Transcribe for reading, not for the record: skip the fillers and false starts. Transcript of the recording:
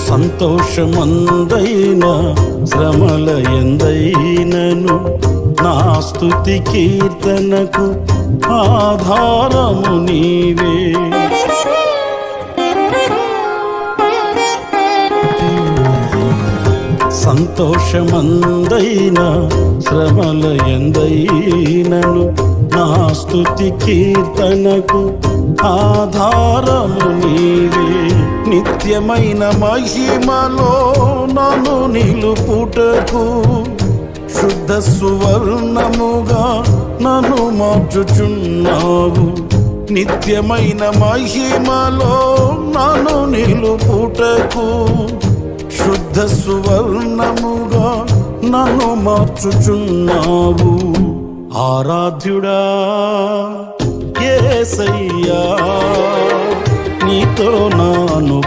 సంతోషమందైన శ్రమల ఎందైనను నా స్తుతి కీర్తనకు ఆధారము నీవే. సంతోషమందైన శ్రమల ఎందైనను నా స్తుతి కీర్తనకు ఆధారము నీవే. నిత్యమైన మహిమలో నన్ను నిలుపుటకు శుద్ధ సువర్ణముగా నన్ను మార్చుచున్నావు. నిత్యమైన మహిమలో నన్ను నిలుపుటకు శుద్ధ సువర్ణముగా నన్ను మార్చుచున్నావు. ఆరాధ్యుడా యేసయ్యా, నీతో నాను